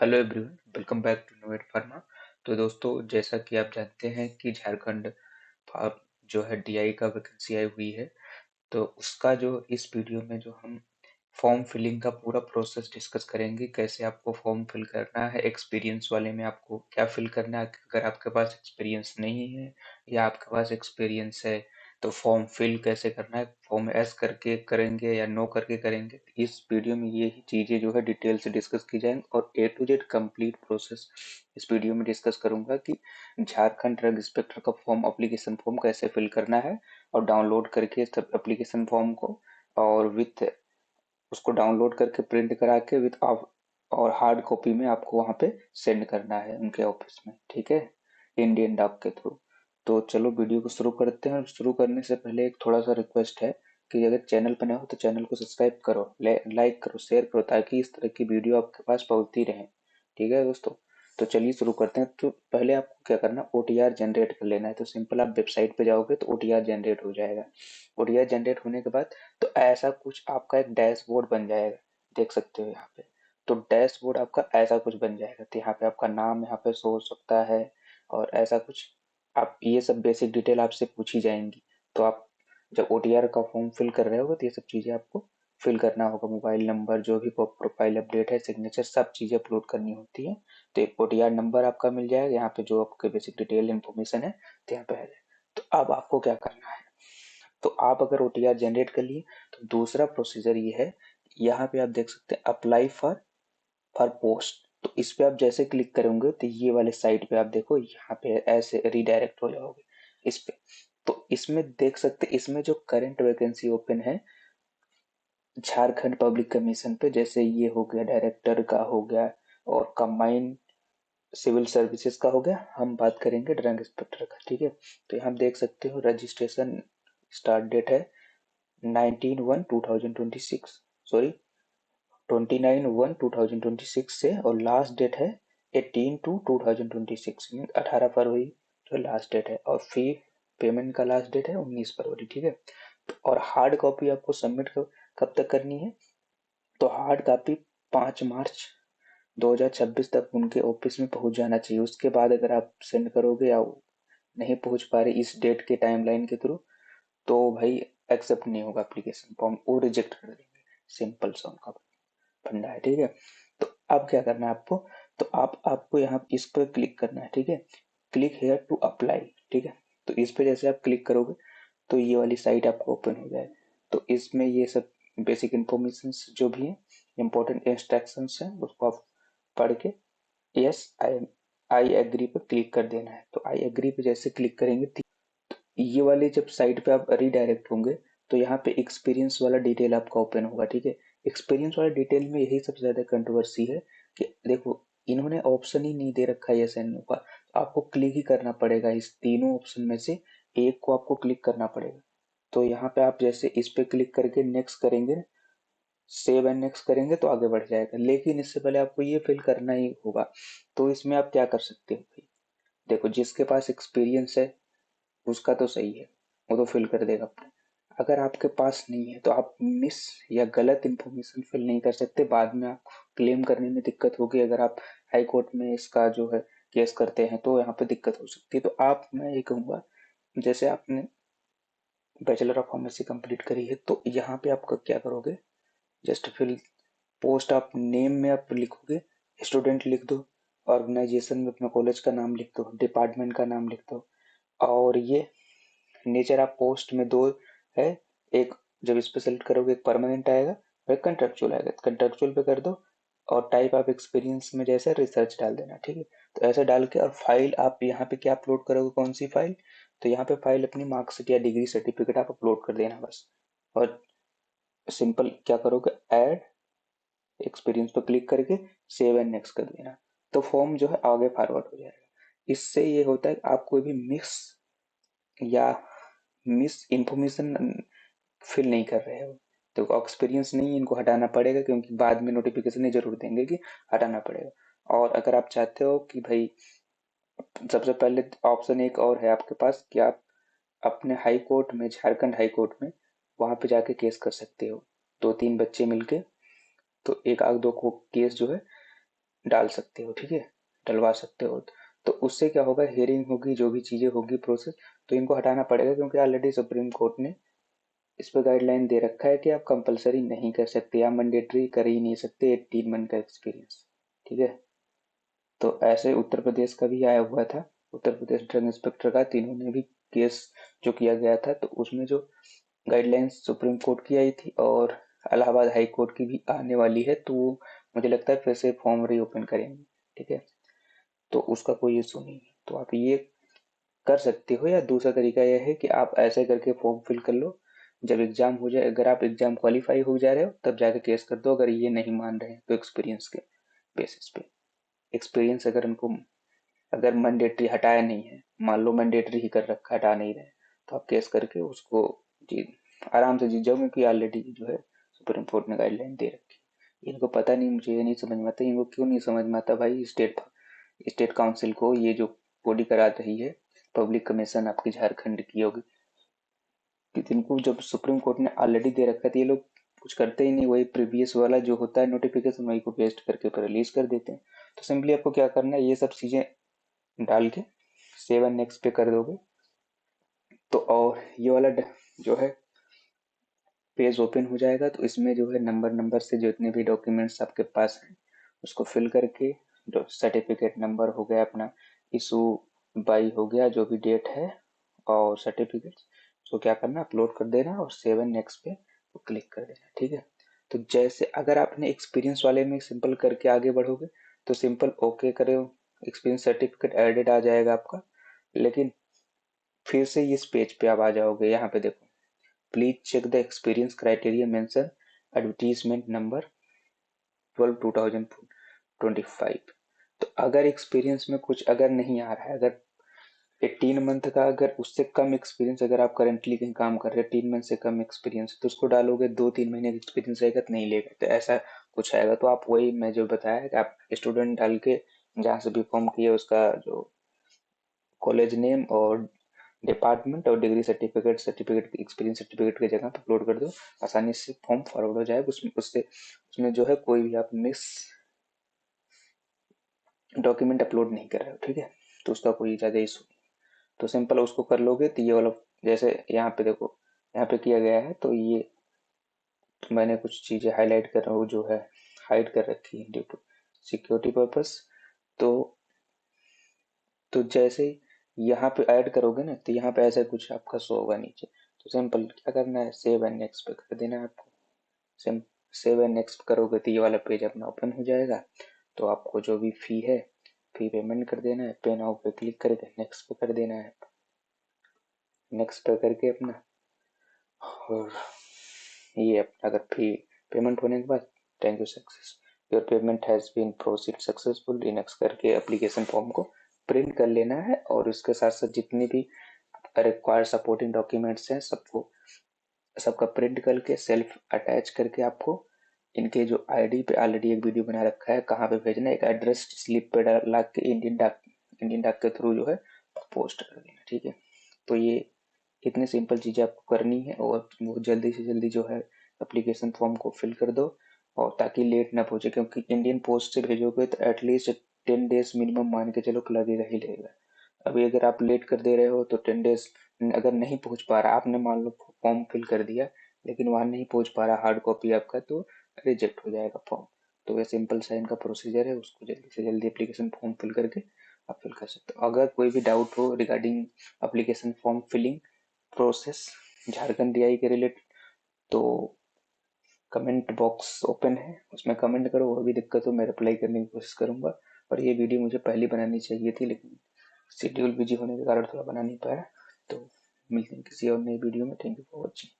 Hello everyone, welcome back to Novate pharma. तो दोस्तों, जैसा कि आप जानते हैं कि झारखंड जो है डीआई का वैकेंसी आई हुई है। तो उसका जो इस वीडियो में जो हम फॉर्म फिलिंग का पूरा प्रोसेस डिस्कस करेंगे, कैसे आपको फॉर्म फिल करना है। एक्सपीरियंस वाले में आपको क्या फिल करना है, अगर आपके पास एक्सपीरियंस नहीं है या आपके पास एक्सपीरियंस है तो फॉर्म फिल कैसे करना है, फॉर्म एस करके करेंगे या नो करके करेंगे। इस वीडियो में ये ही चीजें जो है डिटेल से डिस्कस की जाएंगी और ए टू जेड कंप्लीट प्रोसेस इस वीडियो में डिस्कस करूंगा कि झारखंड ड्रग इंस्पेक्टर का फॉर्म एप्लीकेशन फॉर्म कैसे फिल करना है और डाउनलोड करके सब एप्लीकेशन फॉर्म को और विथ उसको डाउनलोड करके प्रिंट करा के विथ और हार्ड कॉपी में आपको वहां पे सेंड करना है उनके ऑफिस में, ठीक है, इंडियन डाक के थ्रू। तो चलो वीडियो को शुरू करते हैं। और शुरू करने से पहले एक थोड़ा सा रिक्वेस्ट है कि अगर चैनल पर नए हो तो चैनल को सब्सक्राइब करो, लाइक करो, शेयर करो, ताकि इस तरह की वीडियो आपके पास पहुंचती रहे। ठीक है दोस्तों, तो चलिए शुरू करते हैं। तो पहले आपको क्या करना, ओटीआर जनरेट कर लेना है। तो सिंपल आप वेबसाइट पे जाओगे तो ओटीआर जनरेट हो जाएगा। ओटीआर जनरेट होने के बाद तो ऐसा कुछ आपका एक डैशबोर्ड बन जाएगा, देख सकते हो यहाँ पे। तो डैशबोर्ड आपका ऐसा कुछ बन जाएगा। तो यहाँ पे आपका नाम यहाँ पे शो हो सकता है और ऐसा कुछ। आप ये सब बेसिक डिटेल आपसे पूछी जाएंगी। तो आप जब ओटीआर का फॉर्म फिल कर रहे होगे तो ये सब चीजें आपको फिल करना होगा। मोबाइल नंबर, जो भी प्रोफाइल अपडेट है, सिग्नेचर, सब चीजें अपलोड करनी होती है। तो एक ओटीआर नंबर आपका मिल जाएगा यहाँ पे, जो आपके बेसिक डिटेल इन्फॉर्मेशन है तो यहाँ पे आ जाए। तो अब आपको क्या करना है, तो आप अगर ओटीआर जनरेट कर लिए तो दूसरा प्रोसीजर ये है। यहाँ पे आप देख सकते हैं अप्लाई फॉर पोस्ट। तो इस पे आप जैसे क्लिक करेंगे तो ये वाले साइट पे आप देखो, यहाँ पे ऐसे रिडायरेक्ट हो जाओगे इस पे। तो इसमें देख सकते हैं, इसमें जो करंट वैकेंसी ओपन है झारखंड पब्लिक कमीशन पे, जैसे ये हो गया डायरेक्टर का हो गया और कंबाइंड सिविल सर्विसेज का हो गया। हम बात करेंगे ड्रग इंस्पेक्टर का, ठीक है। तो यहाँ देख सकते हो रजिस्ट्रेशन स्टार्ट डेट है 19/1/2026, सॉरी 29/1/2026 से, और लास्ट डेट है 18/2/2026, मीन 18 फरवरी जो लास्ट डेट है। और फी पेमेंट का लास्ट डेट है 19 फरवरी, ठीक है। और हार्ड कॉपी आपको सबमिट कब तक करनी है, तो हार्ड कॉपी 5 मार्च 2026 तक उनके ऑफिस में पहुंच जाना चाहिए। उसके बाद अगर आप सेंड करोगे या नहीं पहुंच पा रहे इस डेट के टाइमलाइन के थ्रू, तो भाई एक्सेप्ट नहीं होगा एप्लीकेशन फॉर्म, वो रिजेक्ट कर देंगे। सिंपल सा उनका फंडा है, ठीक है। तो अब क्या करना है आपको, तो आपको यहाँ इस पर क्लिक करना है, ठीक है। क्लिक हेयर टू अप्लाई, ठीक है। तो इस पे जैसे आप क्लिक करोगे तो ये वाली साइट आपको ओपन हो जाए। तो इसमें ये सब बेसिक इंफॉर्मेशन जो भी है, इंपॉर्टेंट इंस्ट्रक्शंस हैं, उसको आप पढ़ के यस आई एग्री पे क्लिक कर देना है। तो आई एग्री पे जैसे क्लिक करेंगे तो ये वाले जब साइट पे आप रीडायरेक्ट होंगे तो यहाँ पे एक्सपीरियंस वाला डिटेल आपका ओपन होगा, ठीक है। एक्सपीरियंस वाला डिटेल में यही सबसे ज्यादा कंट्रोवर्सी है कि देखो, इन्होंने ऑप्शन ही नहीं दे रखा है यस एंड नो का। तो आपको क्लिक ही करना पड़ेगा, इस तीनों ऑप्शन में से एक को आपको क्लिक करना पड़ेगा। तो यहाँ पे आप जैसे इस पे क्लिक करके नेक्स्ट करेंगे, सेव एंड नेक्स्ट करेंगे तो आगे बढ़ जाएगा। लेकिन इससे पहले आपको ये फिल करना ही होगा। तो इसमें आप क्या कर सकते हो भाई, देखो जिसके पास एक्सपीरियंस है उसका तो सही है, वो तो फिल कर देगा अपने। अगर आपके पास नहीं है तो आप मिस या गलत इंफॉर्मेशन फिल नहीं कर सकते, बाद में आपको क्लेम करने में दिक्कत होगी। अगर आप हाई कोर्ट में इसका जो है केस करते हैं तो यहाँ पे दिक्कत हो सकती है। तो आप, मैं ये कहूँगा, जैसे आपने बैचलर ऑफ फार्मेसी कंप्लीट करी है तो यहाँ पे आप क्या करोगे, जस्ट फिल पोस्ट, आप नेम में आप लिखोगे स्टूडेंट लिख दो, ऑर्गेनाइजेशन में अपना कॉलेज का नाम लिख दो, डिपार्टमेंट का नाम लिख दो। और ये नेचर ऑफ पोस्ट में दो है, एक जब इस पे सेलेक्ट करोगे एक परमानेंट आएगा और एक कंट्रेक्चुअल आएगा। कंट्रेक्चुअल पे कर दो और टाइप ऑफ एक्सपीरियंस में जैसे रिसर्च डाल देना, ठीक है। तो ऐसे डाल के और फाइल आप यहाँ पे क्या अपलोड करोगे, कौन सी फाइल, तो यहाँ पे फाइल अपनी मार्कशीट या डिग्री सर्टिफिकेट आप अपलोड कर देना बस। और सिंपल क्या करोगे, ऐड एक्सपीरियंस पर क्लिक करके सेव एंड नेक्स्ट कर देना। तो फॉर्म जो है आगे फॉरवर्ड हो जाएगा। इससे ये होता है कि आप कोई भी या मिस इंफॉर्मेशन फिल नहीं कर रहे हो। तो एक्सपीरियंस नहीं, इनको हटाना पड़ेगा क्योंकि बाद में नोटिफिकेशन ही जरूर देंगे कि हटाना पड़ेगा। और अगर आप चाहते हो कि भाई, सबसे पहले ऑप्शन एक और है आपके पास कि आप अपने हाई कोर्ट में, झारखंड हाई कोर्ट में, वहां पे जाके केस कर सकते हो। 2-3 बच्चे मिलके, तो एक आध दो को केस जो है डाल सकते हो, ठीक है, डलवा सकते हो। तो उससे क्या होगा, हियरिंग होगी, जो भी चीजें होगी प्रोसेस, तो इनको हटाना पड़ेगा, क्योंकि ऑलरेडी सुप्रीम कोर्ट ने इस पे गाइडलाइन दे रखा है कि आप कंपलसरी नहीं कर सकते या मैंडेटरी कर ही नहीं सकते 18 मंथ का एक्सपीरियंस, ठीक है। तो ऐसे उत्तर प्रदेश का भी आया हुआ था, उत्तर प्रदेश ड्रग इंस्पेक्टर का, तीनों ने भी केस जो किया गया था, तो उसमें जो गाइडलाइंस सुप्रीम कोर्ट की आई थी और इलाहाबाद हाई कोर्ट की भी आने वाली है, तो वो मुझे लगता है फिर से फॉर्म रीओपन करेंगे, ठीक है। तो उसका कोई इशू नहीं है, तो आप ये कर सकते हो। या दूसरा तरीका यह है कि आप ऐसे करके फॉर्म फिल कर लो, जब एग्जाम हो जाए, अगर आप एग्जाम क्वालिफाई हो जा रहे हो तब जाके केस कर दो, अगर ये नहीं मान रहे हैं तो एक्सपीरियंस के बेसिस पे। एक्सपीरियंस अगर उनको, अगर मैंडेटरी हटाया नहीं है, मान लो मैंडेटरी ही कर रखा, हटा नहीं रहे, तो आप केस करके उसको जी आराम से जीत जाओ, क्योंकि ऑलरेडी जो है सुप्रीम कोर्ट ने गाइडलाइन दे रखी। इनको पता नहीं, मुझे ये नहीं समझ में आता, इनको क्यों नहीं समझ में आता भाई, स्टेट स्टेट काउंसिल को, ये जो बॉडी करा रही है पब्लिक कमीशन आपकी झारखंड की होगी, कि इनको जब सुप्रीम कोर्ट ने ऑलरेडी दे रखा है, तो ये लोग कुछ करते ही नहीं, वही प्रीवियस वाला जो होता है नोटिफिकेशन, वही को पेस्ट करके ऊपर रिलीज कर देते हैं। तो सिंपली आपको क्या करना है, ये सब चीजें डाल के सेव एंड नेक्स्ट पे कर दोगे, तो और ये वाला जो है पेज ओपन हो जाएगा। तो इसमें जो है नंबर नंबर से जितने भी डॉक्यूमेंट्स आपके पास हैं उसको फिल करके, जो सर्टिफिकेट नंबर हो गया अपना, इशू बाई हो गया, जो भी डेट है, और सर्टिफिकेट, उसको क्या करना, अपलोड कर देना और सेव एंड नेक्स्ट पे क्लिक कर देना, ठीक है। तो जैसे अगर आपने एक्सपीरियंस वाले में सिंपल करके आगे बढ़ोगे, तो सिंपल ओके करो, एक्सपीरियंस सर्टिफिकेट एडेड आ जाएगा आपका। लेकिन फिर से इस पेज पे आप आ जाओगे, यहाँ पे देखो, please check the experience criteria mention advertisement number 12/2025। तो अगर एक्सपीरियंस में कुछ अगर नहीं आ रहा है, अगर 18 मंथ का, अगर उससे कम एक्सपीरियंस, अगर आप करेंटली कहीं काम कर रहे हैं, 3 मंथ से कम एक्सपीरियंस, तो उसको डालोगे, 2-3 महीने का एक्सपीरियंस रहेगा तो नहीं लेगा, तो ऐसा कुछ आएगा। तो आप वही मैं जो बताया कि आप स्टूडेंट डाल के जहाँ से भी फॉर्म किया उसका जो कॉलेज नेम और डिपार्टमेंट और डिग्री सर्टिफिकेट, एक्सपीरियंस सर्टिफिकेट की जगह पे अपलोड कर दो, आसानी से फॉर्म फॉरवर्ड हो जाएगा। उसमें उससे उसमें जो है कोई भी आप मिस डॉक्यूमेंट अपलोड नहीं कर रहे हो, ठीक है, तो उसका कोई ज्यादा इशू नहीं। तो सिंपल उसको कर लोगे तो ये वाला, जैसे यहाँ पे देखो, यहाँ पे किया गया है, तो ये मैंने कुछ चीजें हाईलाइट कर रहा हूँ जो है हाइड कर रखी है ड्यू टू सिक्योरिटी पर्पस। तो जैसे यहाँ पे ऐड करोगे ना, तो यहाँ पे ऐसा कुछ आपका शो होगा नीचे, तो सिंपल क्या करना है, सेव एंड नेक्स्ट पे कर देना है आपको। सिम सेव एंड नेक्स्ट करोगे तो ये वाला पेज अपना ओपन हो जाएगा। तो आपको जो भी फी है, फी पेमेंट कर देना है, पे नाउ पे क्लिक करके नेक्स्ट पे कर देना है, नेक्स्ट पे करके अपना, और ये अपना अगर फी पेमेंट होने के बाद, thank you success, your payment has been proceed successful, next करके एप्लीकेशन फॉर्म को प्रिंट कर लेना है। और उसके साथ साथ जितने भी रिक्वायर्ड सपोर्टिंग डॉक्यूमेंट्स हैं सबको, सबका प्रिंट करके सेल्फ अटैच करके आपको इनके जो आईडी पे ऑलरेडी एक वीडियो बना रखा है, कहाँ पे भेजना है, एक एड्रेस स्लिप पे डाल के इंडियन डाक के थ्रू जो है पोस्ट कर देना, ठीक है। तो ये इतनी सिंपल चीजें आपको करनी है, और वो जल्दी से जल्दी जो है एप्लीकेशन फॉर्म को फिल कर दो, और ताकि लेट ना पहुंचे, क्योंकि इंडियन पोस्ट से भेजोगे तो एटलीस्ट 10 डेज मिनिमम मान के चलो कि लगेगा ही लगेगा। अभी अगर आप लेट कर दे रहे हो तो 10 डेज अगर नहीं पहुंच पा रहा, आपने मान लो फॉर्म फिल कर दिया लेकिन वहां नहीं पहुंच पा रहा हार्ड कॉपी आपका, तो रिजेक्ट हो जाएगा फॉर्म। तो ये सिंपल सा इनका प्रोसीजर है, उसको जल्दी से जल्दी एप्लीकेशन फॉर्म फिल करके आप फिल कर सकते हो। अगर कोई भी डाउट हो regarding application form filling process Jharkhand DI के रिलेटेड, तो कमेंट बॉक्स ओपन है, उसमें कमेंट करो, वो भी दिक्कत हो मैं रिप्लाई करने की कोशिश करूंगा। और ये वीडियो मुझे पहले बनानी चाहिए थी, लेकिन शेड्यूल बिजी होने के कारण थोड़ा बना नहीं पाया। तो मिलते हैं किसी और नई वीडियो में, थैंक यू फॉर वॉचिंग।